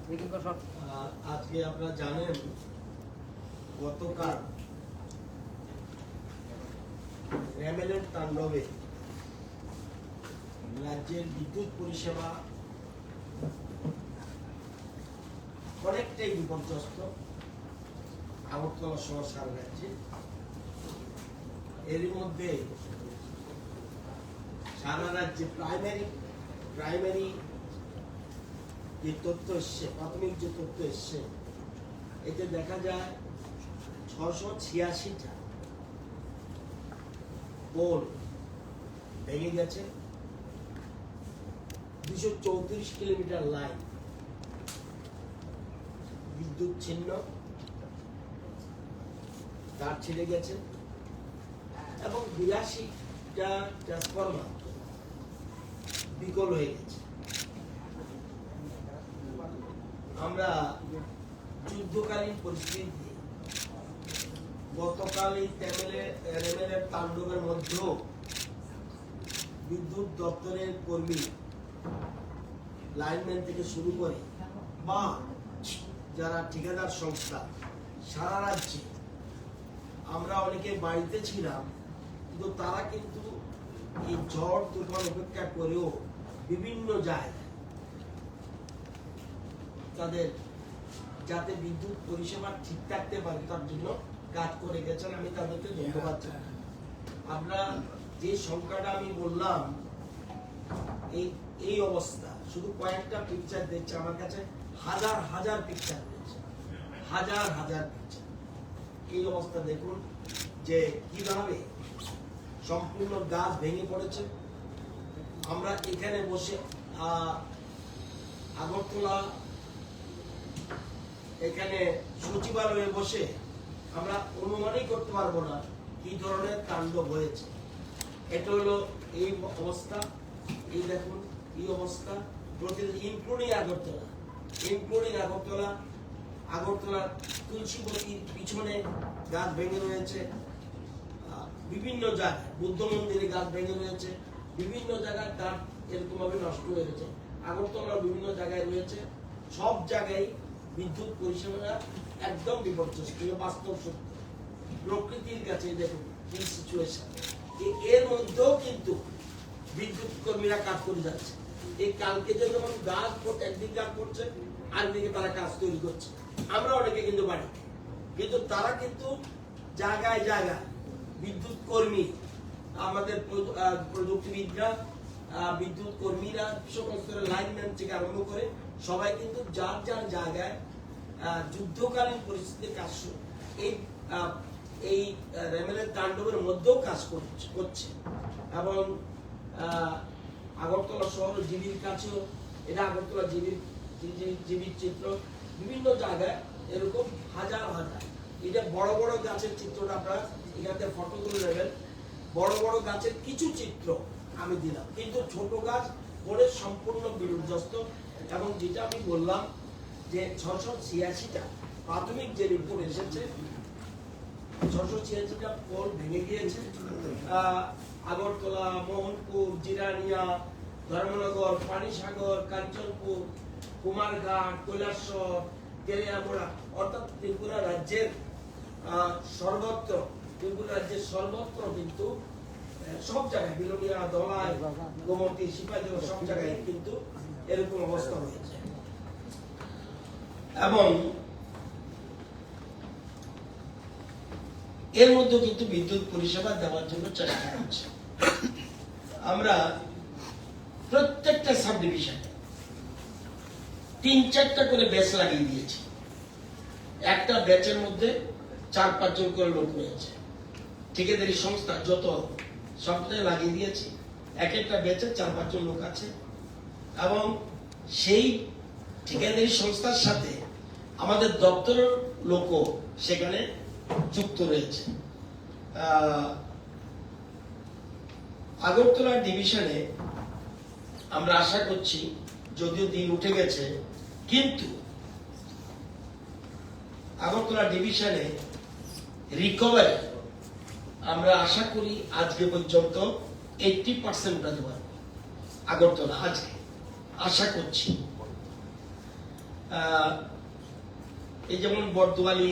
আজকে আপনারা জানেন গতকাল রেমেলের তাণ্ডবে রাজ্যের বিদ্যুৎ পরিষেবা অনেকটাই বিপর্যস্ত। আগরতলা সহ সারা রাজ্যে এর মধ্যে সারা রাজ্যে প্রাইমারি যে তথ্য এসছে, প্রাথমিক যে তথ্য এসছে, এতে দেখা যায় 686টা পোল ভেঙে গেছে, 234 কিলোমিটার লাইন বিদ্যুৎ ছিন্ন, তার ছিঁড়ে গেছে এবং 82টা ট্রান্সফরমার বিকল হয়ে গেছে। আমরা যুদ্ধকালীন পরিস্থিতি গতকাল এই রেমেলের তাণ্ডবের মধ্যেও বিদ্যুৎ দপ্তরের কর্মী, লাইনম্যান থেকে শুরু করে বা যারা ঠিকাদার সংস্থা সারা রাজ্যে, আমরা অনেকে বাড়িতে ছিলাম, কিন্তু তারা কিন্তু এই ঝড় তুফান উপেক্ষা করেও বিভিন্ন জায়গায় তাদের যাতে বিদ্যুৎ পরিষেবা ঠিক থাকতে পারে তার জন্য কাজ করে গেছেন। আমি তাদেরকে ধন্যবাদ জানাই। আমরা যে সংখ্যাটা আমি বললাম, এই অবস্থা, শুধু কয়েকটা পিকচার দেখছে, আমার কাছে হাজার হাজার পিকচার রয়েছে, হাজার হাজার পিকচার। এই অবস্থা দেখুন যে কিভাবে সম্পূর্ণ গাছ ভেঙে পড়েছে। আমরা এখানে বসে আগরতলা এখানে সচিবালয়ে বসে আমরা অনুমানই করতে পারবো না কি ধরনের তাণ্ডব হয়েছে। এটা হলো এই অবস্থা, এই দেখুন এই অবস্থা, প্রতিদিন ইনক্লুডিং আগরতলা তুলসীবতীর পিছনে গাছ ভেঙে রয়েছে, বিভিন্ন জায়গায় বুদ্ধ মন্দিরে গাছ ভেঙে রয়েছে, বিভিন্ন জায়গায় গাছ এরকম ভাবে নষ্ট হয়ে গেছে। আগরতলার বিভিন্ন জায়গায় রয়েছে, সব জায়গায় বিদ্যুৎ পরিষেবা একদম বিপর্যস্ত। বাস্তব সত্য, প্রকৃতির কাছে দেখুন এই সিচুয়েশন। এর মধ্যেও কিন্তু বিদ্যুৎ কর্মীরা কাজ করে যাচ্ছে। এই কালকে যেমন গাছ একদিন কাজ করছে, আরেকদিকে তারা কাজ তৈরি করছে। আমরা অনেকে কিন্তু বাড়ি, কিন্তু তারা কিন্তু জায়গায় জায়গায় বিদ্যুৎ কর্মী, আমাদের প্রযুক্তিবিদরা, বিদ্যুৎ কর্মীরা, সমস্ত লাইনম্যান থেকে আরম্ভ করে সবাই কিন্তু যার যার জায়গায় যুদ্ধকালীন পরিস্থিতির কাজ এই রেমেলের তাণ্ডবের মধ্যেও কাজ করছে। এবং আগরতলা শহর জিবির কাছেও, এটা আগরতলা জিবির চিত্র, বিভিন্ন জায়গায় এরকম হাজার হাজার। এটা বড় বড় গাছের চিত্রটা আপনারা এখানে ফটো তুলে নেবেন। বড় বড় গাছের কিছু চিত্র আমি দিলাম, কিন্তু ছোট গাছ পরে সম্পূর্ণ বিপর্যস্ত। এবং যেটা আমি বললাম যে 686টা প্রাথমিক যে রিপোর্ট এসেছে, 686টা পোল ভেঙে গিয়েছে। আগরতলা, মোহনপুর, জিরানিয়া, ধর্মনগর, পানিসাগর, কাঞ্চনপুর, কুমারঘাট, কৈলাসহর, তেলিয়ামুড়া, অর্থাৎ ত্রিপুরা রাজ্যের সর্বত্র কিন্তু সব জায়গায়, বিলোনিয়া, দলাই, গোমতী, সিপাহীজলা, সব জায়গায় কিন্তু এরকম অবস্থা হয়েছে। এবং এর মধ্যে কিন্তু বিদ্যুৎ পরিষেবা দেওয়ার জন্য চেষ্টা করছে। আমরা প্রত্যেকটা সাব ডিভিশনে 3-4টা করে ব্যাচ লাগিয়ে দিয়েছি। একটা ব্যাচের মধ্যে 4-5 জন করে লোক রয়েছে, ঠিকাদারি সংস্থা যত সবটাই লাগিয়ে দিয়েছি। এক একটা ব্যাচে 4-5 জন লোক আছে এবং সেই ঠিকাদারি সংস্থার সাথে আমাদের দপ্তরের লোকও সেখানে যুক্ত রয়েছে। আগরতলা ডিভিশনে আমরা আশা করছি, যদিও দিন উঠে গেছে, কিন্তু আগরতলা ডিভিশনে রিকভারি আমরা আশা করি আজকে পর্যন্ত 80% উঠাতে পারবো। আগরতলা আজকে আশা করছি। এই যেমন বর্দোয়ালি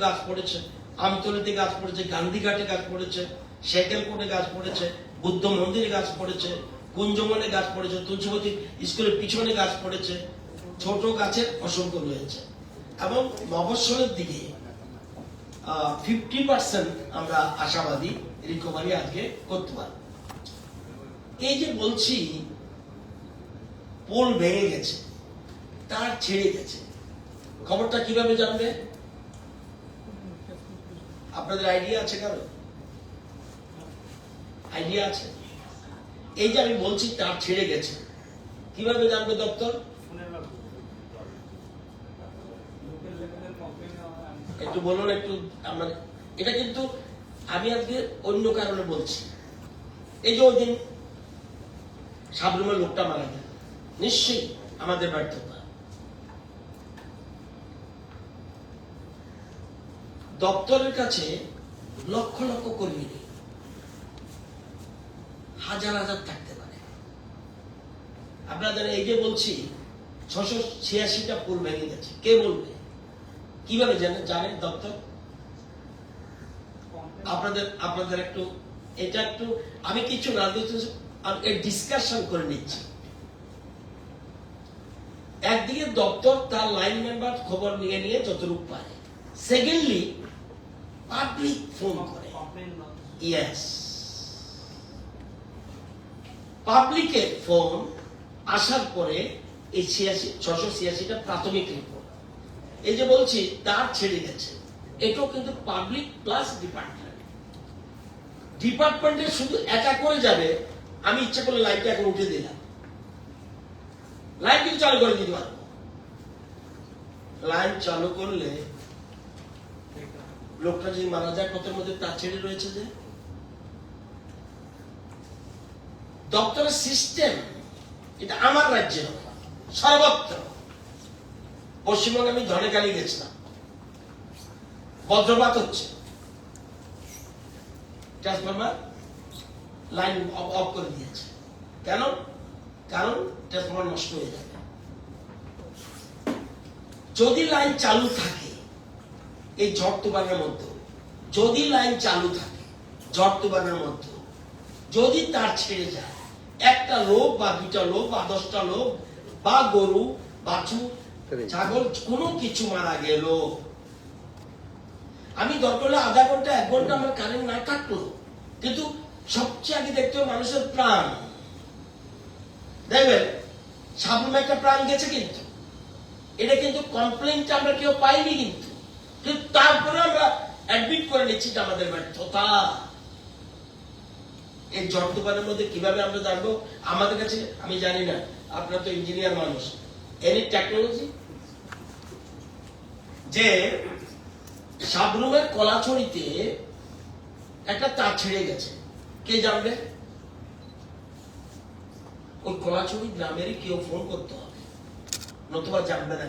গাছ পড়েছে, আমতলিতে গাছ পড়েছে, গান্ধীঘাটে গাছ পড়েছে, শেকেলকোটে গাছ পড়েছে, বুদ্ধ মন্দিরে গাছ পড়েছে, কুঞ্জবনে গাছ পড়েছে, তুলসীবতী স্কুলের পিছনে গাছ পড়েছে, ছোট গাছের অসংখ্য রয়েছে। এবং মফস্বলের দিকে 50% আমরা আশাবাদী রিকভারি আজকে করতে পারব। এই যে বলছি পোল ভেঙে গেছে, তার ছেড়ে গেছে, খবরটা কিভাবে জানবে? আপনাদের আইডিয়া আছে? কারো আইডিয়া আছে? এই যে আমি বলছি তার ছেড়ে গেছে, কিভাবে জানবে দপ্তর? একটু বলুন একটু। আমরা এটা কিন্তু আমি আজকে অন্য কারণে বলছি। এই যে ওই দিন সাবরুমের লোকটা মারা গেল, নিশ্চয়ই আমাদের ব্যর্থতা। দপ্তরের কাছে লক্ষ লক্ষ কর্মী নেই, হাজার হাজার থাকতে পারে। আপনাদের এই যে বলছি 686টা পোল ভেঙে গেছে, কে বলবে? কিভাবে জানে দপ্তর? আপনাদের একটু এটা একটু আমি কিছু রাজনীতি ডিসকাশন করে নিচ্ছি। একদিকে দপ্তর তার লাইন মেম্বার খবর নিয়ে নিয়ে যতটুকু পায়, সেকেন্ডলি পাবলিক ফোন করে, ইয়েস, পাবলিকের ফোন আসার পরে এই 686টা প্রাথমিক রিপোর্ট। এই যে বলছি তার ছেড়ে গেছে, এটাও কিন্তু পাবলিক প্লাস ডিপার্টমেন্টের শুধু একা করে যাবে। আমি ইচ্ছা করলে লাইটটা এখন উঠে দিলাম, লাইট কিন্তু চালু করে দিতে পারবো। লাইন চালু করলে লোকটা যদি মারা যায়, কতের মধ্যে তার ছেড়ে রয়েছে। যে দপ্তরের সিস্টেম, এটা আমার রাজ্যের সর্বত্র। পশ্চিমবঙ্গে আমি ধনেখালি গেছিলাম, বজ্রপাত হচ্ছে, ট্রান্সফরমার লাইন অফ করে দিয়েছে। কেন? কারণ ট্রান্সফরমার নষ্ট হয়ে যাবে। যদি লাইন চালু থাকে এই ঝড় তুফানের মধ্যে, যদি লাইন চালু থাকে ঝড় তুফানের মধ্যে, যদি তার ছেড়ে যায়, একটা লোক বা দুটা লোক বা 10টা লোক বা গরু বাছুর ছাগল কোনো কিছু মারা গেল, আমি দরকার হলে আধা ঘন্টা 1 ঘন্টা আমার কারেন্ট না থাকলো, কিন্তু সবচেয়ে আগে দেখতে হবে মানুষের প্রাণ। দেখবেন সাবরুমে একটা প্রাণ গেছে, কিন্তু এটা কিন্তু কমপ্লেইনটা আমরা কেউ পাইনি, কিন্তু তারপরে আমরা অ্যাডমিট করে নিচ্ছি যে আমাদের ব্যর্থতা। এই ঝড় তুফানের মধ্যে কিভাবে আমরা জানবো? আমাদের কাছে আমি জানি না, আপনারা তো ইঞ্জিনিয়ার মানুষ, এনি টেকনোলজি। যে সাবরুমের কলাছড়িতে একটা তার ছেড়ে গেছে, কে জানবে? ওই কলাছড়ি গ্রামেরই কেউ ফোন করতে হবে, নতুবা জানবে না।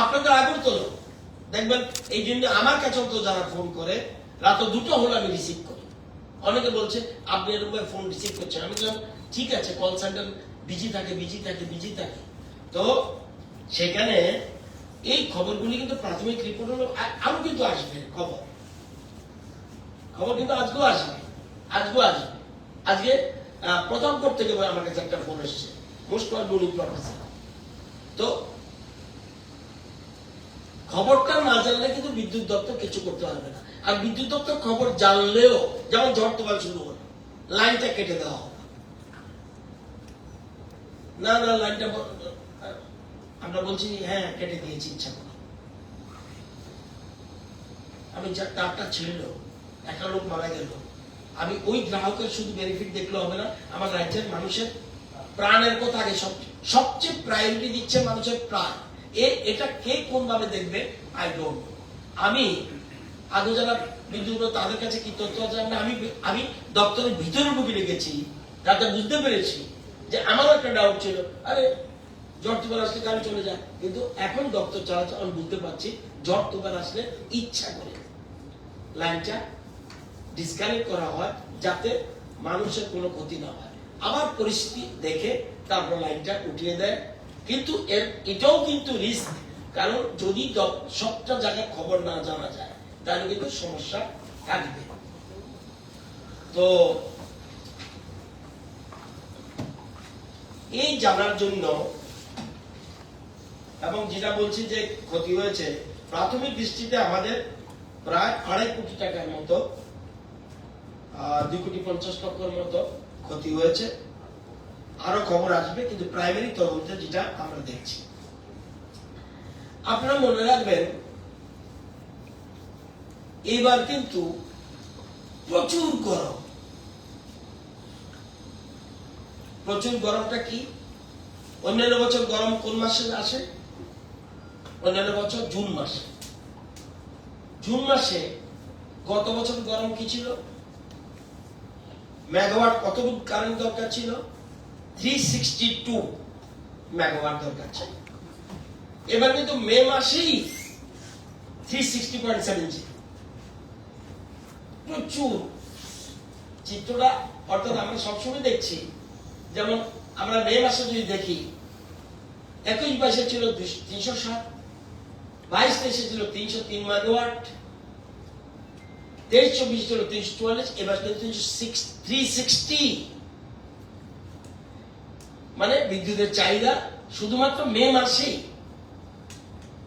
আপনাদের আগরতলা দেখবেন, এই জন্য আমার কাছে তো যারা ফোন করে রাত 2টা হলে আমি রিসিভ করি। অনেকে বলছে আপনি এরকম ফোন রিসিভ করছেন, আমি বললাম ঠিক আছে, কল সেন্টার বিজি থাকে। তো সেখানে এই খবরগুলি কিন্তু প্রাথমিক রিপোর্ট হলো, আরো কিন্তু আসবে খবর কিন্তু আজকেও আসবে। আজকে প্রতাপগড় থেকে আমার কাছে একটা ফোন এসেছে, মোস্ট প্রবাবলি প্রফেসর। তো খবরটা না জানলে কিন্তু বিদ্যুৎ দপ্তর কিছু করতে পারবে না। আর বিদ্যুৎ দপ্তর খবর জানলেও, যেমন ঝড় তুফান শুরু হলো, লাইনটা কেটে দেওয়া হবে না, লাইনটা আমরা বলছি হ্যাঁ কেটে দিয়েছি ইচ্ছা করে। আমি তারটা ছিল, একটা লোক মারা গেল, আমি ওই গ্রাহকের শুধু বেনিফিট দেখলে হবে না, আমার রাজ্যের মানুষের প্রাণের কথা আগে সবচেয়ে প্রায়োরিটি দিচ্ছে মানুষের প্রাণ। এটা কে কোন ভাবে দেখবে আই ডোন্ট নো। আমি আগে যারা বিদ্যুৎ তাদের কাছে কি তথ্য আছে, আমি দপ্তরের ভিতরে ঢুকে রেখেছি, তাতে বুঝতে পেরেছি যে আমারও একটা ডাউট ছিল, আরে ঝড় তুফান আসলে কারণ চলে যায়, কিন্তু এখন দপ্তর চালাচ্ছে, আমি বুঝতে পারছি ঝড় তুফান আসলে ইচ্ছা করে লাইনটা ডিসকানেক্ট করা হয় যাতে মানুষের কোনো ক্ষতি না হয়। আবার পরিস্থিতি দেখে তারপর লাইনটা উঠিয়ে দেয়, কিন্তু এটাও কিন্তু রিস্ক, কারণ যদি সবটা জায়গায় খবর না জানা যায় তাহলে কিন্তু সমস্যা থাকবে। তো এই জানার জন্য, এবং যেটা বলছি যে ক্ষতি হয়েছে, প্রাথমিক দৃষ্টিতে আমাদের প্রায় 2.5 কোটি টাকার মতো, 2,50,00,000 মতো ক্ষতি হয়েছে। আরো খবর আসবে, কিন্তু প্রাইমারি তদন্তে যেটা আমরা দেখছি। আপনারা মনে রাখবেন, এবার কিন্তু প্রচুর গরম। প্রচুর গরমটা কি? অন্যান্য বছর গরম কোন মাসে আসে? অন্যান্য বছর জুন মাসে। জুন মাসে গত বছর গরম কি ছিল? মেগাওয়াট কতটুকু কারেন্ট দরকার ছিল? 362 মেগাওয়াট দরকার ছিল। এবার কিন্তু মে মাসেই 360.70। প্রচুর চিত্রটা, অর্থাৎ আমরা সবসময় দেখছি, যেমন আমরা মে মাসে যদি দেখি, 21-22 ছিল 307, 22-23 ছিল 303 মেগাওয়াট, 23-24 ছিল 344, এবার কিন্তু 360। মানে বিদ্যুতের চাহিদা শুধুমাত্র মে মাসেই।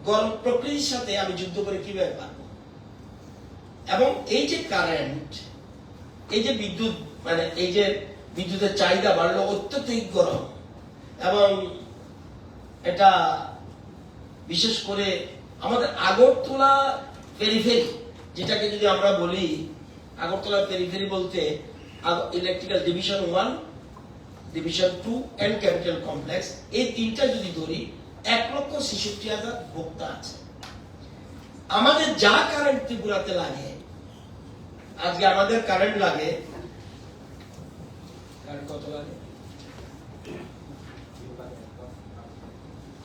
গরম প্রকৃতির সাথে আমি যুদ্ধ করে কিভাবে পারবো? এবং এই যে কারেন্ট, এই যে বিদ্যুৎ, মানে এই যে বিদ্যুতের চাহিদা বাড়লো, অত্যধিক গরম, এবং এটা বিশেষ করে আমাদের আগরতলা পেরিফেরি, যেটাকে যদি আমরা বলি আগরতলা পেরিফেরি বলতে electrical division 1, division 2 and capital complex, এই তিনটা যদি ধরি, 1,66,000 ভোক্তা আছে। আমাদের যা কারেন্ট ত্রিপুরাতে লাগে, আজকে আমাদের কারেন্ট লাগে, কত লাগে?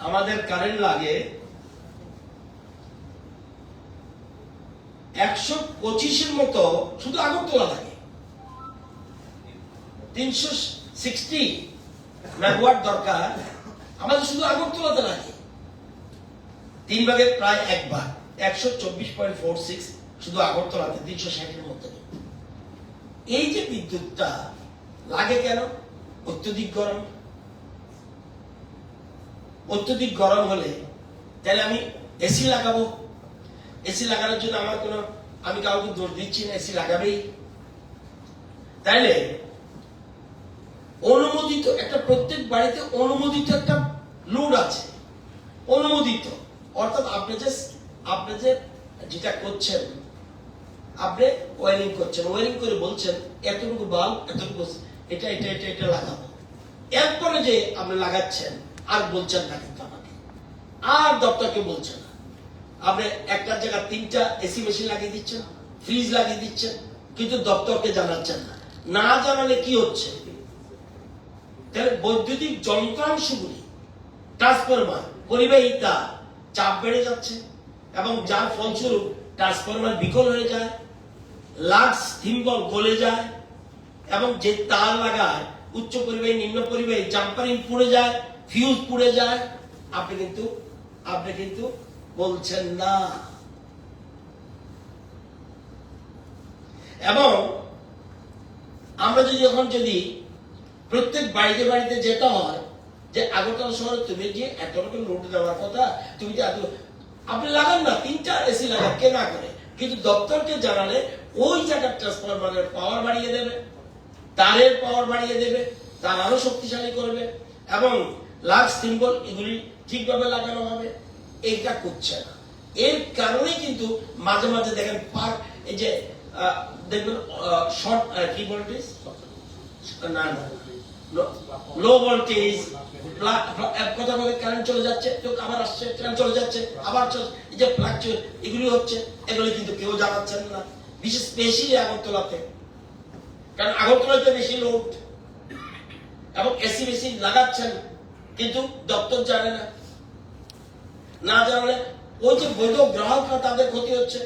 আমাদের কারেন্ট লাগে 125-এর মতো, শুধু আগরতলা লাগে। 360 মেগাওয়াট দরকার আমাদের শুধু আগরতলাতে লাগে। 3 ভাগের প্রায় 1 ভাগ, 124.46 শুধু আগরতলাতে, 360-এর মধ্যে। এই যে বিদ্যুৎটা লাগে কেন? অত্যধিক গরম। অত্যধিক গরম হলে তাহলে আমি এসি লাগাবো। এসি লাগানোর জন্য আমার কোনো, আমি কাউকে দোষ দিচ্ছি না, এসি লাগাবেই। তাইলে অনুমোদিত একটা, প্রত্যেক বাড়িতে অনুমোদিত একটা লোড আছে, অনুমোদিত। অর্থাৎ আপনি যে যেটা করছেন, আপনি ওয়ারিং করছেন, ওয়ারিং করে বলছেন এতটুকু বাল্ব, এতটুকু এটা এটা এটা এটা লাগাবো। এরপরে যে আপনি লাগাচ্ছেন আর বলছেন না, কিন্তু আমাকে আর দপ্তরকে বলছেন না। আপনি একটা জায়গায় 3টা এসি মেশিন লাগিয়ে দিচ্ছেন, ফ্রিজ লাগিয়ে দিচ্ছেন, কিন্তু দপ্তরকে জানাচ্ছেন না। না জানালে কি হচ্ছে? তাহলে বৈদ্যুতিক যন্ত্রাংশগুলি, ট্রান্সফরমার, পরিবাহী তার, চাপ বেড়ে যাচ্ছে, এবং যার ফলস্বরূপ ট্রান্সফরমার বিকল হয়ে যায়, লাক্স থিম্বল গলে যায়, এবং যে তার লাগায় উচ্চ পরিবাহী, নিম্ন পরিবাহী, জাম্পারিং পুড়ে যায়, ফিউজ পুড়ে যায়। আপনি কিন্তু বলছেন না। এবং আমরা যদি প্রত্যেক বাড়িতে বাড়িতে যেতে হয়, যে আগরতলা শহরে তুমি যে এত রকম লোড দেওয়ার কথা, তুমি যে আপনি লাগান না, 3টা এসি লাগান, কে না করে, কিন্তু দপ্তরকে জানালে ওই জায়গার ট্রান্সফরমারের পাওয়ার বাড়িয়ে দেবে, তারের পাওয়ার বাড়িয়ে দেবে, তার আরো শক্তিশালী করবে, এবং লাক্স সিম্বল এগুলি ঠিকভাবে লাগানো হবে। এইটা করছে না। এর কারণে কিন্তু মাঝে মাঝে দেখেন এই যে দেখবেন শর্ট, কি ভোল্টেজ, না লো ভোল্টেজ, কথা বলে কারেন্ট চলে যাচ্ছে, তো আবার আসছে, কারেন্ট চলে যাচ্ছে, আবার এই যে ফ্লাকচুয়েট এগুলি হচ্ছে, এগুলি কিন্তু কেউ জানাচ্ছেন না, বিশেষ বেশি আগরতলাতে। কারণ আগরতলাতে বেশি লোড, এবং এসি বেশি লাগাচ্ছেন, কিন্তু দপ্তর জানে না। না জানলে ওই যে বৈধ গ্রাহকরা, তাদের ক্ষতি হচ্ছে।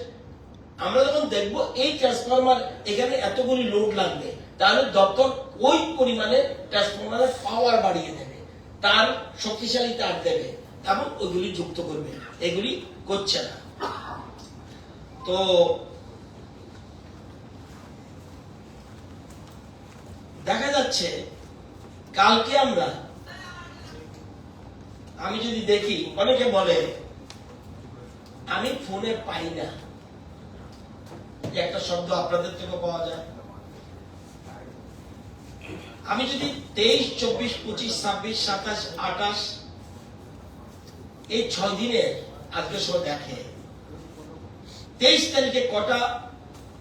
আমরা যখন দেখবো এই ট্রান্সফরমার এখানে এতগুলি লোড লাগবে, তাহলে দপ্তর ওই পরিমাণে ট্রান্সফরমারের পাওয়ার বাড়িয়ে দেবে, তার শক্তিশালী তার দেবে এবং ওইগুলি যুক্ত করবে, এগুলি করছে না। তো দেখা যাচ্ছে কালকে আমি যদি দেখি, অনেকে বলে আমি ফোনে পাই না, একটা শব্দ আপনাদের থেকে পাওয়া যায়। আমি যদি 23, 24, 25, 26, 27, 28 এই 6 দিনের আজকে সব দেখে 23 তারিখে কটা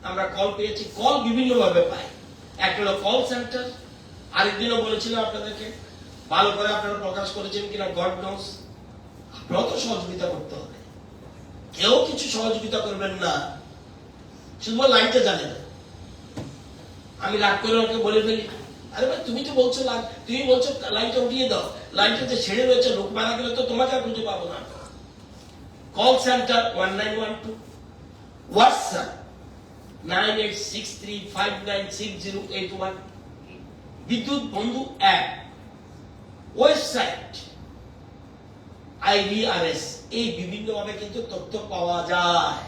আমরা কল পেয়েছি। কল বিভিন্ন ভাবে পাই, একটা হলো কল সেন্টার, আরেকদিনও বলেছিলাম আপনাদেরকে, ভালো করে আপনারা প্রকাশ করেছেন কিনা গড নোস। আপনারাও তো সহযোগিতা করতে হবে, কেউ কিছু সহযোগিতা করবেন না শুধু লাইনটা জানে না। আমি রাগ করে ওকে বলে ফেলি, আরে ভাই তুমি তো বলছো তুমি বলছো লাইনটা উঠিয়ে দাও, লাইনটা যে ছেড়ে রয়েছে, লোক মারা গেলে তো তোমাকে আর খুঁজে পাবো না। কল সেন্টার 1912, হোয়াটসঅ্যাপ 9863596081, বিদ্যুৎ বন্ধু অ্যাপ, ওয়েবসাইট IVRS, এই বিভিন্ন ভাবে কিন্তু তথ্য পাওয়া যায়।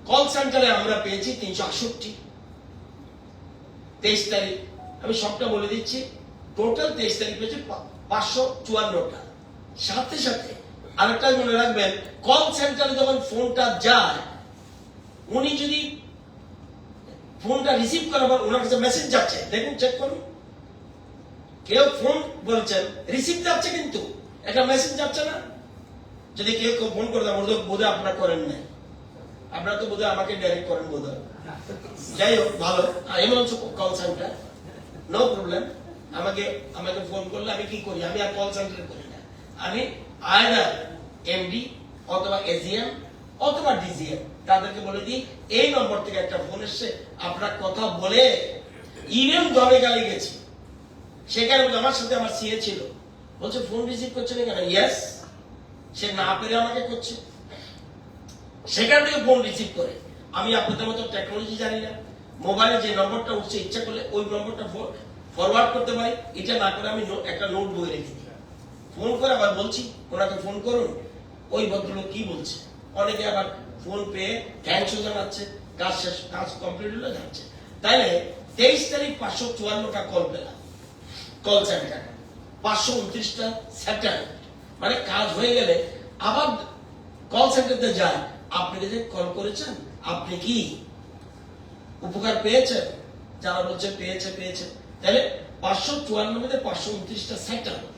কল সেন্টারে আমরা পেয়েছি 368। 23 তারিখ আমি সবটা বলে দিচ্ছি, টোটাল 23 তারিখ পেয়েছি 554টা। সাথে সাথে আরেকটা মনে রাখবেন, কল সেন্টারে যখন ফোনটা যায়, উনি যদি ফোনটা রিসিভ করার পর ওনার কাছে মেসেজ যাচ্ছে, দেখুন চেক করুন, কেউ ফোন বলছেন রিসিভ যাচ্ছে কিন্তু একটা মেসেজ যাচ্ছে না। যদি কেউ ফোন করে দেয় বোধহয় আপনারা করেন নাই, আপনারা তো বোধহয় আমাকে ডাইরেক্ট করেন বোধহয়। যাই হোক, ভালো, এমন কল সেন্টার, নো প্রবলেম। আমাকে ফোন করলে আমি কি করি, আমি আর কল সেন্টারে করি না, আমি আইদার এমডি অথবা এজিএম অথবা ডিজিএম তাদেরকে বলে দিই এই নম্বর থেকে একটা ফোন এসছে, আপনার কথা বলে ইভেন দলে গালি গেছি, সেখানে আমার সাথে আমার সিএ ছিল, বলছে ফোন রিসিভ করছে না কেন? ইয়েস, সে না পেরে আমাকে করছে, সেখান থেকে ফোন রিসিভ করে। আমি আপনাদের মতো টেকনোলজি জানি না, মোবাইলে যে নম্বরটা উঠছে ইচ্ছা করলে ওই নম্বরটা ফরওয়ার্ড করতে পারি, এটা না করে আমি একটা নোট বই রেখে দিই, ফোন করে আবার বলছি ওনাকে ফোন করুন, ওই ভদ্রলোক কি বলছে। অনেকে আবার ফোন পেয়ে থ্যাঙ্কস জানাচ্ছে, কাজ শেষ, কাজ কমপ্লিট হলে যাচ্ছে। তাইলে 23 তারিখ 554টা কল পেলাম, কল সেন্টার 529টা সেটেলমেন্ট, মানে কাজ হয়ে গেলে আবার কল সেন্টারতে যায়, আপনি যে কল করেছেন আপনি কি উপকার পেয়েছেন? যারা বলছে পেয়েছে, তাহলে 554 মধ্যে 529টা সেটেলমেন্ট।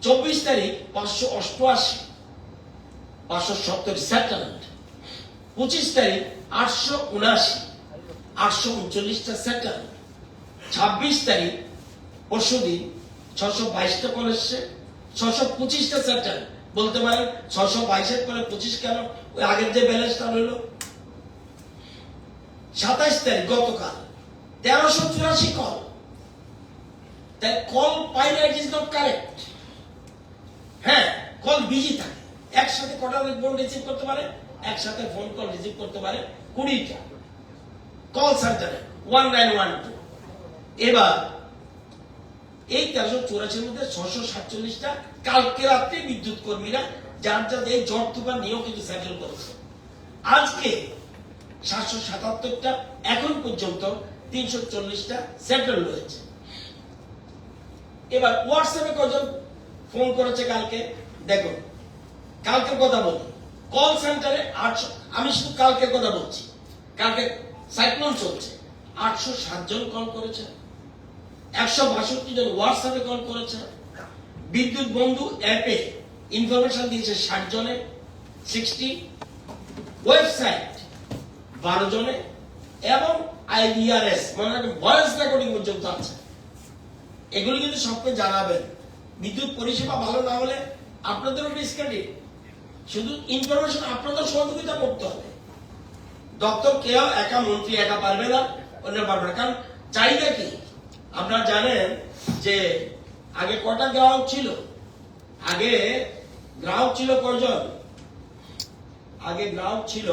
24 তারিখ 588, 570 সেটেলমেন্ট। 25 তারিখ 879, 839টা সেটেলমেন্ট। 26 তারিখ পরশুদিন 622টা কল এসছে, 625টা সেটেলমেন্ট। বলতে পারেন 622-এর পরে 25 কেন, ওই আগের যে ব্যালেন্সটা রইল। 27 তারিখ গতকাল 1384 কল, তাই কল পাই না, ইট ইজ নট কারেক্ট। হ্যাঁ, কল বিজি থাকে, একসাথে কটা ফোন রিসিভ করতে পারে, একসাথে ফোন কল রিসিভ করতে পারে 20টা কল সেন্টারে 1912। এবার এই 1384 মধ্যে 647টা কালকে রাত্রে বিদ্যুৎ কর্মীরা যার এই ঝড় তুফান নিয়েও কিন্তু সেটেল করেছে। আজকে 777টা, এখন পর্যন্ত 340টা সেটেল রয়েছে। এবার হোয়াটসঅ্যাপে কজন ফোন করেছে কালকে দেখুন, কালকের কথা বলি, কল সেন্টারে 800, আমি শুধু কালকের কথা বলছি, কালকে সাইক্লোন চলছে, 807 জন কল করেছে, 162 জন হোয়াটসঅ্যাপে কল করেছে, বিদ্যুৎ বন্ধু অ্যাপে ইনফরমেশন দিয়েছে 60 জনে 60, ওয়েবসাইট 12 জনে, এবং IVRS মানে ভয়েস রেকর্ডিং পর্যন্ত আছে। এগুলো কিন্তু সবকে জানাবেন। বিদ্যুৎ পরিষেবা ভালো না হলে আপনাদেরও ডিসক্রেডিট, শুধু ইনফরমেশন আপনাদের সহযোগিতা করতে হবে। দপ্তর কেউ একা, মন্ত্রী একা পারবে না, অন্য পারবে না, কারণ চাহিদা কি আপনারা জানেন যে আগে কটা গ্রাহক ছিল, আগে গ্রাহক ছিল কয়জন, আগে গ্রাহক ছিল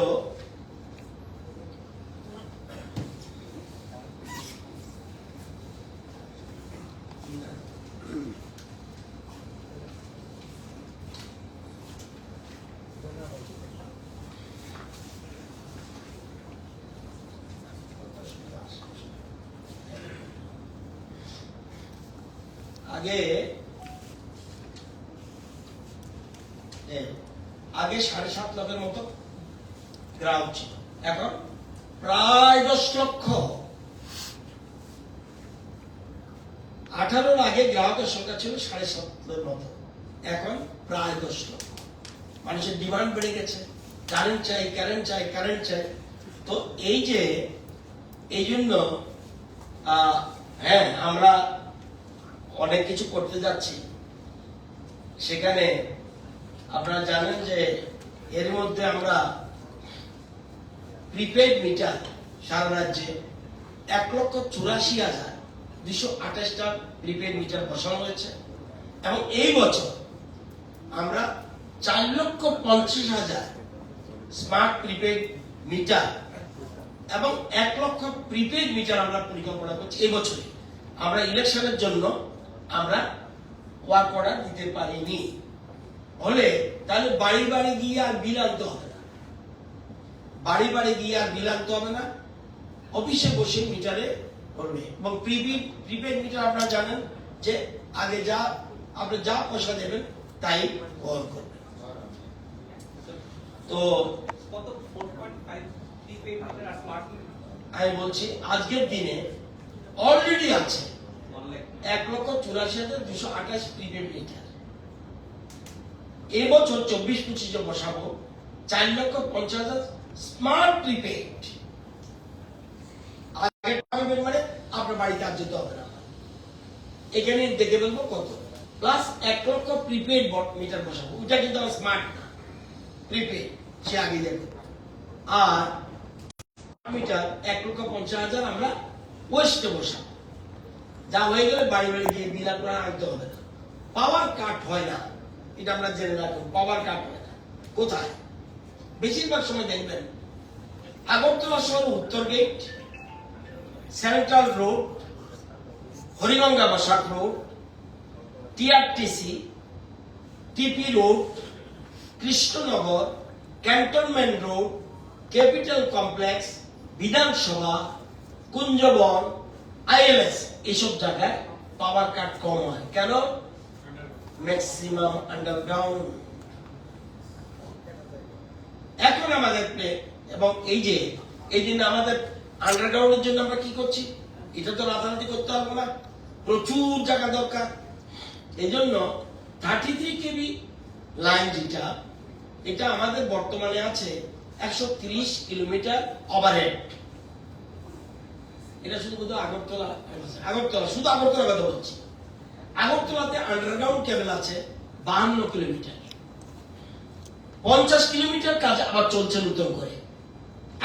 আগে আগে 7.5 লাখের মতো গ্রাহক ছিল, এখন প্রায় 10 লক্ষ। 18 আগে গ্রাহকের সংখ্যা ছিল 7.5 মতো, এখন প্রায় 10 লক্ষ। মানুষের ডিমান্ড বেড়ে গেছে, কারেন্ট চাই কারেন্ট চাই কারেন্ট চাই। তো এই জন্য হ্যাঁ, আমরা অনেক কিছু করতে যাচ্ছি। সেখানে আপনারা জানেন যে এর মধ্যে আমরা প্রিপেড মিটার সারা রাজ্যে 1,84,228টা প্রিপেড মিটার বসানো হয়েছে, এবং এই বছর আমরা 4,50,000 স্মার্ট প্রিপেড মিটার এবং 1 লক্ষ প্রিপেড মিটার আমরা পরিকল্পনা করছি এই বছরে। আমরা ইলেকশনের জন্য আমরা ওয়ার্ক অর্ডার দিতে পারিনি, হলে তাহলে বাড়ি বাড়ি গিয়ে আর বিল আনতে হবে না, বাড়ি বাড়ি গিয়ে আর বিল আনতে হবে না, অফিসে বসে মিটারে করবে। এবং প্রিপেড মিটার আপনারা জানেন যে আগে আপনি যা পয়সা দেবেন তাই বহন করবেন। তো আমি বলছি আজকের দিনে অলরেডি আছে 1,84,228 প্রিপেড মিটার। এবছর 24-25 বসাবো 4,50,000 স্মার্ট প্রিপেড। আগে পাবেন মানে আপনার বাড়িতে আর যেতে হবে না, এখানে দেখে বলবো কত, প্লাস 1 লক্ষ প্রিপেড মিটার বসাবো। ওটা কিন্তু আমার স্মার্ট না, প্রিপেড, সে আগে দেখো। আর মিটার 1,50,000 আমরা ওয়েস্টে বসাবো, যা হয়ে গেলে বাড়ি বাড়ি গিয়ে বিল আপনারা আনতে হবে না। পাওয়ার কাট হয় না, এটা আমরা জেনে রাখবো, পাওয়ার কাট হয় না। কোথায়? বেশিরভাগ সময় দেখবেন আগরতলা শহর Uttar gate, central road, Hariganga Basak road, TRTC, TP road, Krishnanagar, cantonment road, capital complex, Vidhan Sabha, Kunjaban, ILS, এইসব জায়গায় পাওয়ার কাট কম হয়। কেন? Maximum underground. এখন আমাদের এবং এই জন্য আমাদের আন্ডারগ্রাউন্ডের জন্য আমরা কি করছি, এটা তো রাতারাতি করতে হবে না, প্রচুর জায়গা দরকার। এই জন্য 33 কেবি লাইন যেটা, এটা আমাদের বর্তমানে আছে 130 কিলোমিটার ওভারহেড। এটা শুধু আগরতলা শুধু আগরতলা কথা বলছি। আগরতলাতে আন্ডারগ্রাউন্ড কেবল আছে 52 কিলোমিটার, 50 কিলোমিটার কাজ আবার চলছে নতুন করে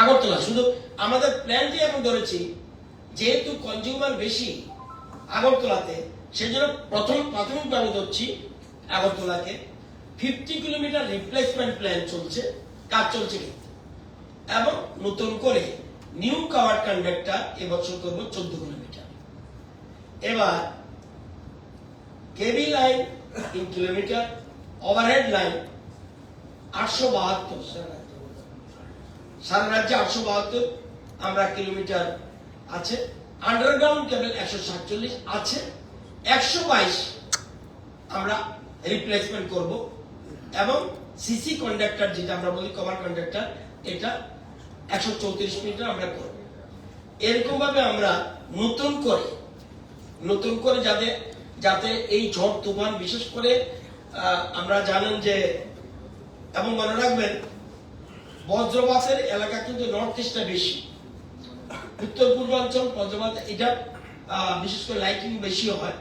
আগরতলা। শুধু আমাদের প্ল্যানটি এখন ধরেছি, যেহেতু কনজিউমার বেশি আগরতলাতে, সেজন্য প্রাথমিকভাবে ধরছি আগরতলাকে 50 কিলোমিটার রিপ্লেসমেন্ট প্ল্যান চলছে, কাজ চলছে কিন্তু। এবং নতুন করে নিউ কাভার্ড কন্ডাক্টর এবছর করবো 14 কিলোমিটার। এবার কেবি লাইন 3 কিলোমিটার, ওভারহেড লাইন 872, সারা রাজ্যে 872 আমরা কিলোমিটার আছে। আন্ডারগ্রাউন্ড কেবল 147 আছে, 122 আমরা রিপ্লেসমেন্ট করব। এবং সিসি কন্ডাক্টর যেটা আমরা বলি কভার কন্ডাক্টর, এটা 134 মিটার আমরা করব। এরকম ভাবে আমরা নতুন করে যাতে এই ঝড় তুফান, বিশেষ করে আমরা জানেন যে, এবং মনে রাখবেন বজ্রপাতের এলাকা কিন্তু নর্থ ইস্টে বেশি, উত্তর পূর্বাঞ্চল বজ্রপাত এটা বিশেষ করে লাইটিং বেশি হয়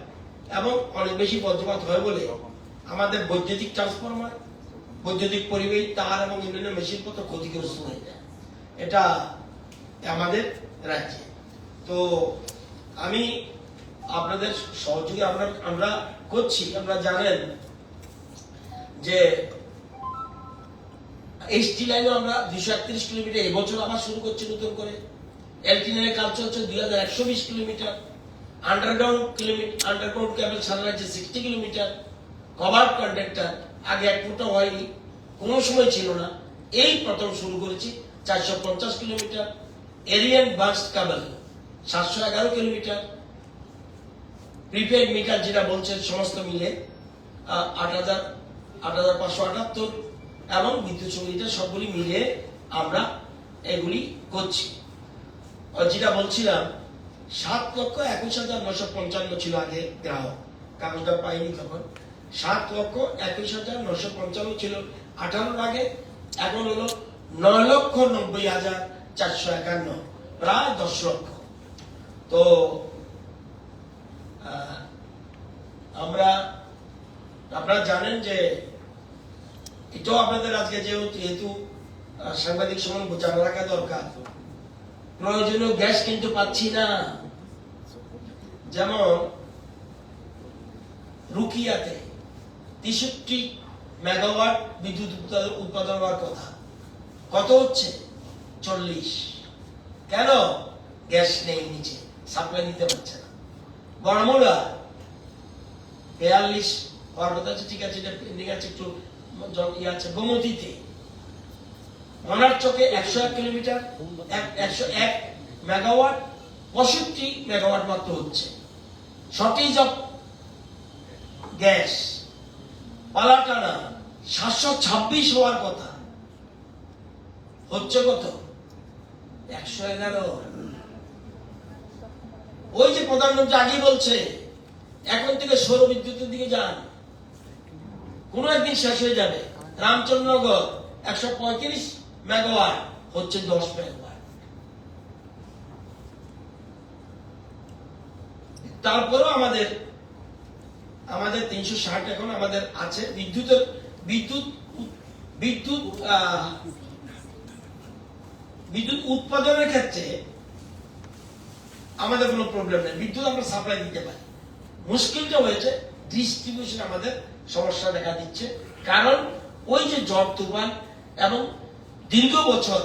এবং অনেক বেশি বজ্রপাত হয় বলে আমাদের বৈদ্যুতিক ট্রান্সফরমার, বৈদ্যুতিক পরিবেশ, তার এবং অন্যান্য মেশিন পত্র ক্ষতিগ্রস্ত হয়ে যায়। এটা আমাদের রাজ্যে। তো আমি আপনাদের সহযোগী আমরা করছি। আমরা জানেন যে এসটি লাইনে আমরা 231 কিলোমিটার এবছর আবার শুরু করছি নতুন করে। এলটি লাইনের কাজ চলছে 2120 কিলোমিটার। আন্ডারগ্রাউন্ড কেবল সারা রাজ্যে 60 কিলোমিটার। কভার কন্ডাক্টর আগে 1 ফুটও হয়নি, কোনো সময় ছিল না, এই প্রথম শুরু করেছি 450 কিলোমিটার। এরিয়ান বাস্ট কেবল 711 কিলোমিটার। প্রিপেড মিটার যেটা বলছেন সমস্ত মিলে 8,578 এবং বিদ্যুৎ সংযোগ সবগুলি মিলে আমরা এগুলি করছি। যেটা বলছিলাম 7,21,955 ছিল আগে গ্রাহক, কাগজটা পাইনি তখন। 7,21,955 ছিল 18 আগে, এখন হলো 9,90,451, প্রায় 10 লক্ষ। তো আপনারা জানেন যে এটাও আপনাদের আজকে যেহেতু সাংবাদিক সম্মেলন জানা রাখা দরকার, প্রয়োজনীয় গ্যাস কিন্তু পাচ্ছি না। যেমন রুকিয়াতে 63 মেগাওয়াট বিদ্যুৎ উৎপাদন হওয়ার কথা, কত হচ্ছে? 40। কেন? গ্যাস নেই, নিচে সাপ্লাই নিতে পারছে না। বড়মুড়া 42 হওয়ার কথা আছে, ঠিক আছে, এটা পেন্ডিং আছে, একটু আছে। গোমতীতে মনার চকে 101 কিলোমিটার 101 মেগাওয়াট 65 মেগাওয়াট মাত্র হচ্ছে। শর্টেজ অফ গ্যাস পালাটানা 726 হওয়ার কথা, হচ্ছে কত? 111। ওই যে প্রধানমন্ত্রী আগেই বলছে এখন থেকে সৌর বিদ্যুতের দিকে যান, কোন একদিন শেষ হয়ে যাবে। রামচন্দ্রনগর 135 মেগাওয়াট হচ্ছে 10 মেগাওয়াট। তারপরেও আমাদের 360 এখন আমাদের আছে বিদ্যুৎ উৎপাদনের ক্ষেত্রে আমাদের কোনো প্রবলেম নেই, বিদ্যুৎ আমরা সাপ্লাই দিতে পারি। মুশকিলটা হয়েছে ডিস্ট্রিবিউশন, আমাদের সমস্যা দেখা দিচ্ছে। কারণ ওই যে ঝড় তুফান এবং দীর্ঘ বছর,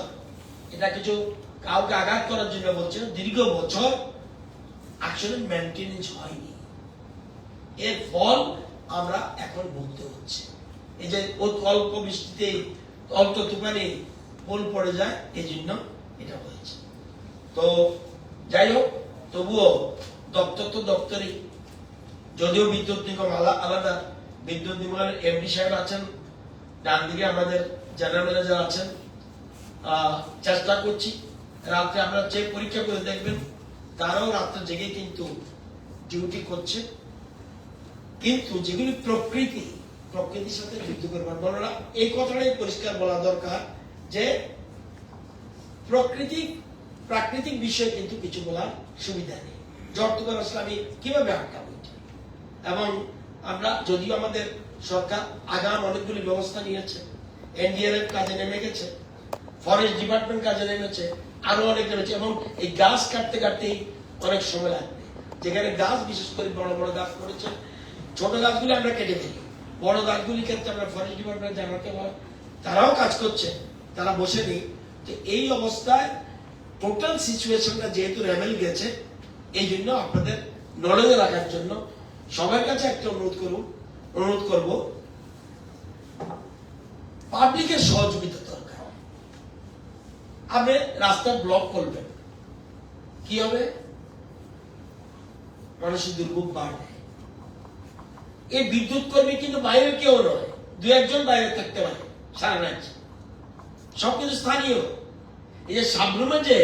এটা কিছু কাউকে আঘাত করার জন্য বলছে, দীর্ঘ বছর আসলে মেনটেনেন্স হয়নি, এর ফল আমরা এখন ভুগতে হচ্ছে। এই যে অল্প বৃষ্টিতে অল্প তুফানে পোল পড়ে যায়, এই জন্য এটা হয়েছে। তো যাই হোক, তবুও দপ্তর তো দপ্তরই, যদিও বিদ্যুৎ নিগম আলাদা, বিদ্যুৎ নিগমের এমডি সাহেব আছেন, ডান দিকে আমাদের জেনারেল ম্যানেজার আছেন। চেষ্টা করছি রাত্রে, আমরা চেক পরীক্ষা করে দেখবেন, তারাও রাত্রে জেগে কিন্তু ডিউটি করছে। কিন্তু যেগুলি প্রকৃতির সাথে যুদ্ধ করবার বলরা, এই কথাটাই পরিষ্কার বলা দরকার যে প্রাকৃতিক বিষয়ে কিন্তু কিছু বলার সুবিধা নেই। ঝড় তুফান আসলে আমি কিভাবে আটকাবো? এবং আমরা যদিও আমাদের সরকার আগাম অনেকগুলি ব্যবস্থা নিয়েছে, এনডিআরএফ কাজে নেমে গেছে, ফরেস্ট ডিপার্টমেন্ট কাজে নেমেছে, আরো অনেক নেমেছে, এবং এই গাছ কাটতে কাটতেই অনেক সময় লাগবে। যেখানে গাছ, বিশেষ করে বড় বড় গাছ করেছে, ছোট গাছগুলি আমরা কেটে ফেলি, বড় গাছগুলির ক্ষেত্রে আমরা ফরেস্ট ডিপার্টমেন্ট জানাতে হয়, তারাও কাজ করছে, তারা বসে নেই। তো এই অবস্থায় টোটাল সিচুয়েশনটা যেহেতু রেবেল গেছে, এই জন্য আপনাদের নলেজে রাখার জন্য সবার কাছে একটা অনুরোধ করব, পাবলিকের সহযোগিতা দরকার। আপনি রাস্তা ব্লক করবেন, কি হবে? মানুষের দুর্ভোগ বাড়বে। এই বিদ্যুৎ কর্মী কিন্তু বাইরের কেউ নয়, 2-1 বাইরে থাকতে পারে সারা রাজ্যে, সব কিছু স্থানীয়। এই যে সাবরুমে যে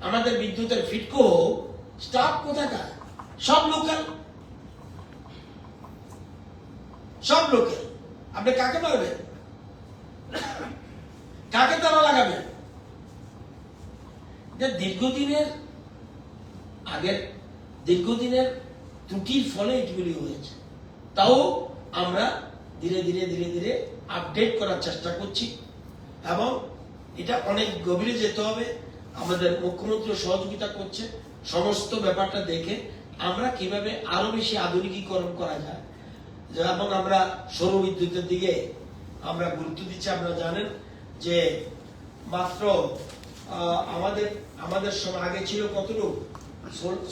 আমাদের বিদ্যুতের ফিটকো স্টাফ কোথাকার? সব লোকাল। আপনি কাকে পারবেন? কাকে তারা লাগাবেন? দীর্ঘদিনের ত্রুটির ফলে এগুলি হয়েছে। তাও আমরা ধীরে ধীরে আপডেট করার চেষ্টা করছি, এবং এটা অনেক গভীরে যেতে হবে। আমাদের মুখ্যমন্ত্রী সহযোগিতা করছে সমস্ত ব্যাপারটা দেখে আমরা কিভাবে আরো বেশি আধুনিকীকরণ করা যায়, এবং আমরা সৌর বিদ্যুতের দিকে আমরা গুরুত্ব দিচ্ছি। আপনারা জানেন যে মাত্র আমাদের সময় আগে ছিল কতটুকু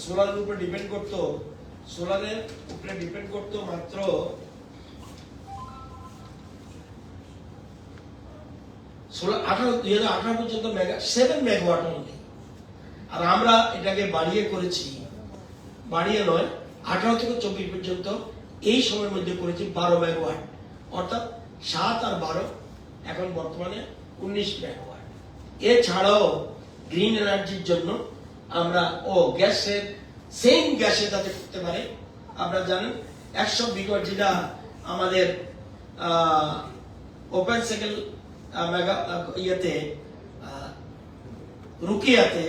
সোলারের উপরে ডিপেন্ড করতো মাত্র 2018 পর্যন্ত 7 মেগাওয়াট অনলি। আর আমরা এটাকে বাড়িয়ে নয়, 18 থেকে 24 পর্যন্ত এই সময়ের মধ্যে করেছি 12 মেগাওয়াট, অর্থাৎ 7 আর 12 এখন বর্তমানে 19 মেগাওয়াট। এছাড়াও গ্রিন এনার্জির জন্য আমরা গ্যাসের সেম গ্যাসে যাতে করতে পারে, আপনারা জানেন 100 বিঘা যেটা আমাদের ওপেন সাইকেল ইয়েতে রুকিয়াতে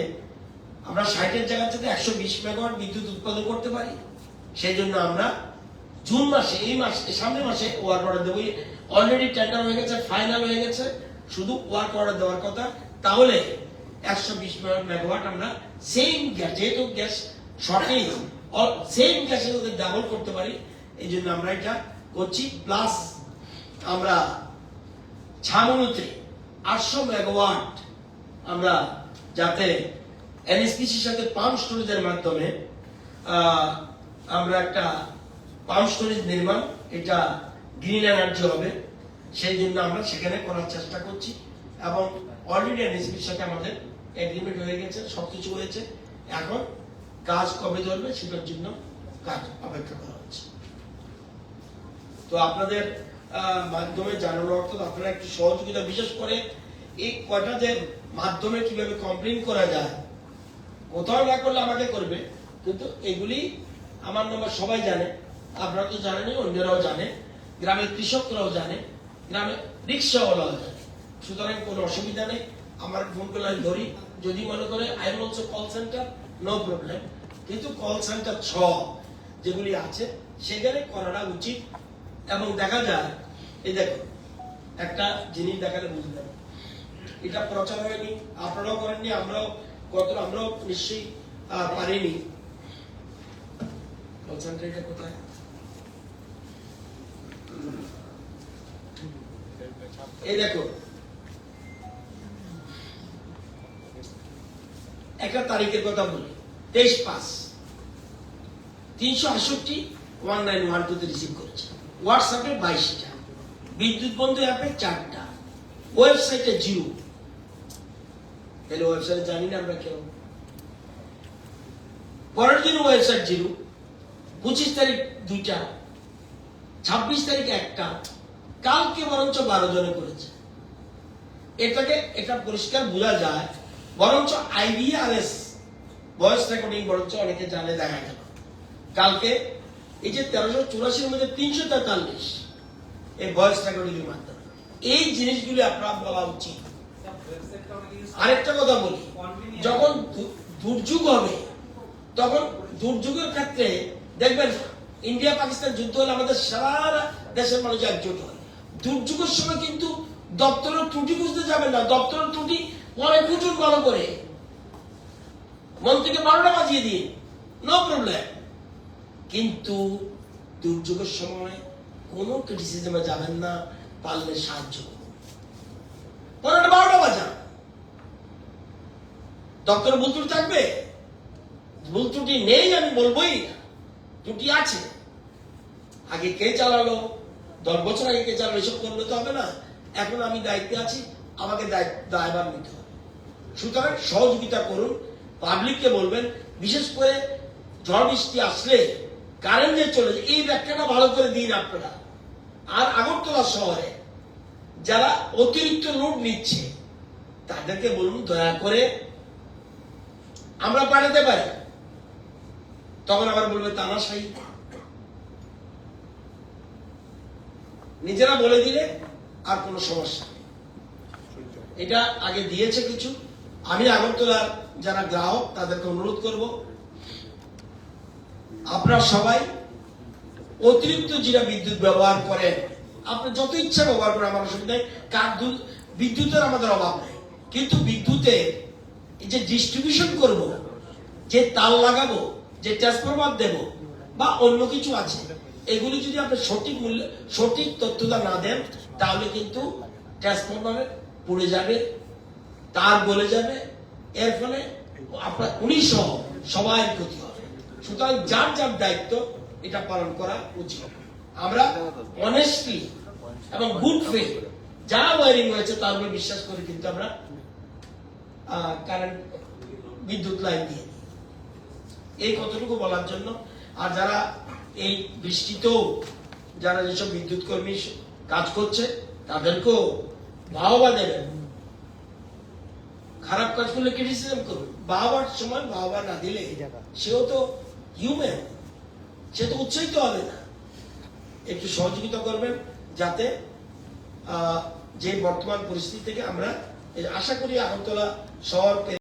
আমরা 60-এর জায়গার সাথে 120 মেগাওয়াট বিদ্যুৎ উৎপাদন করতে পারি। সেই জন্য আমরা জুন মাসে, এই মাসে, সামনের মাসে ওয়ার্ক অর্ডার দেবো। অলরেডি টেন্ডার হয়ে গেছে, ফাইনাল হয়ে গেছে, শুধু ওয়ার্ক অর্ডার দেওয়ার কথা। তাহলে 120 মেগাওয়াট আমরা সেম গ্যাস, যেহেতু গ্যাস শর্টেজ, সেম গ্যাসের মধ্যে ডাবল করতে পারি, এই জন্য আমরা এটা করছি। প্লাস আমরা ছামনুতে 800 মেগাওয়াট আমরা যাতে এনএসপিসির সাথে পাম্প স্টোরেজের মাধ্যমে আমরা একটা পাম্প স্টোরেজ নির্মাণ, এটা গ্রিন এনার্জি হবে, সেই জন্য আমরা সেখানে করার চেষ্টা করছি। এবং অলরেডি এনএসপির সাথে আমাদের এগ্রিমেন্ট হয়ে গেছে, সবকিছু হয়েছে। এখন কাজ কবে ধরবে সেটার জন্য কাজ অপেক্ষা করা হচ্ছে। তো আপনাদের মাধ্যমে জানানো অর্থাৎ আপনারা একটু সহযোগিতা, বিশেষ করে এই কয়টা যে মাধ্যমে কিভাবে কমপ্লেন করা যায়, কোথাও না করলে আমাকে করবে, কিন্তু এগুলি আমার নাম্বার সবাই জানে, আপনারা তো জানেনই, অন্যরাও জানে, গ্রামের কৃষকরাও জানে, গ্রামের রিক্সাওয়ালাও জানে। সুতরাং কোনো অসুবিধা নেই, আমার ফোন করলে আমি ধরি। যদি মনে করে I am also call center, no problem, কিন্তু কল সেন্টার যেগুলি আছে সেখানে করাটা উচিত। এবং দেখা যায়, এই দেখো একটা জিনিস দেখালে বুঝলেন, এটা প্রচার হয়নি, আপনারাও করেননি, আমরাও নিশ্চয়ই পারিনি। কনসেন্ট্রেটটা কোথায়? এই দেখো একটা তারিখের কথা বলি, 23/5 368-1912 রিসিভ করেছে, হোয়াটসঅ্যাপে 22টা, বিদ্যুৎ বন্ধু অ্যাপে 4টা, ওয়েবসাইটে 0। তাহলে ওয়েবসাইট জানি না আমরা কেউ। পরের দিন ওয়েবসাইট 0, 25 তারিখ 2টা, 26 তারিখ 1টা, কালকে বরঞ্চ 12 জনে করেছে। এটা পরিষ্কার বোঝা যায়, বরঞ্চ IVRS ভয়েস রেকর্ডিং বরঞ্চ অনেকে জানে, দেখা গেল কালকে এই যে 1384-এর মধ্যে 343 এই ভয়েস রেকর্ডিং এর মাধ্যমে। এই জিনিসগুলি আপনার বলা উচিত। আরেকটা কথা বলি, যখন দুর্যোগ হবে, তখন দুর্যোগের ক্ষেত্রে দেখবেন ইন্ডিয়া পাকিস্তান যুদ্ধ হলে আমাদের সারা দেশের মানুষ একজোট হয়। দুর্যোগের সময় কিন্তু দপ্তরের ত্রুটি খুঁজতে যাবেন না, দপ্তরের ত্রুটি পরে খুঁজুন ভালো করে, মন্ত্রীকে 12টা বাজিয়ে দিন, নো প্রবলেম। কিন্তু দুর্যোগের সময় কোনো ক্রিটিসিজমে যাবেন না, পারলে সাহায্য করুন। 12টা বাজান, দপ্তরে ভুল ত্রুটি থাকবে, ভুল ত্রুটি নেই আমি বলবোই না, ত্রুটি আছে। আগে কে চালালো, 10 বছর আগে কে চালালো, এসব করলে তো হবে না। এখন আমি দায়িত্বে আছি, আমাকে দায়ভার নিতে হবে। সুতরাং সহযোগিতা করুন, পাবলিককে বলবেন, বিশেষ করে ঝড় বৃষ্টি আসলে কারেন্ট যে চলে যায়, এই ব্যাখ্যাটা ভালো করে দিন আপনারা। আর আগরতলা শহরে যারা অতিরিক্ত লোড নিচ্ছে তাদেরকে বলুন দয়া করে আমরা পাঠাতে পারি। তখন আবার বলবে তানাশাই। নিজেরা বলে দিলে আর কোনো সমস্যা নেই। এটা আগে দিয়েছে কিছু। আমি আগরতলার যারা গ্রাহক তাদেরকে অনুরোধ করব, আপনারা সবাই অতিরিক্ত যেটা বিদ্যুৎ ব্যবহার করেন, আপনি যত ইচ্ছা ব্যবহার করেন, আমার অসুবিধা নেই। বিদ্যুতের আমাদের অভাব নেই, কিন্তু বিদ্যুতের এই যে ডিস্ট্রিবিউশন করব, যে তার লাগাবো, যে ট্রান্সফরমার দেব বা অন্য কিছু আছে, এগুলি যদি আপনি সঠিক তথ্যটা না দেন, তাহলে কিন্তু ট্রান্সফরমারে পড়ে যাবে, তার গলে যাবে, এর ফলে আপনার উনি সহ সবাই ক্ষতি হবে। সুতরাং যার যার দায়িত্ব এটা পালন করা উচিত। আমরা অনেস্টলি এবং গুড ফেথ যা ওয়ারিং হয়েছে তার উপর বিশ্বাস করে কিন্তু আমরা কারেন্ট বিদ্যুৎ লাইন দিয়ে এই কতটুকু বলার জন্য আর যারা এই বৃষ্টিতেও যারা যেসব বিদ্যুৎ কর্মী কাজ করছে তাদেরকেও বাহবা দেবেন। খারাপ কাজ করলে ক্রিটিসিজম করবে, বাহবার সময় বাহবা না দিলে সেও তো হিউম্যান, সে তো উৎসাহিত হবে না। একটু সহযোগিতা করবেন যাতে যে বর্তমান পরিস্থিতি থেকে আমরা আশা করি আগরতলা শহর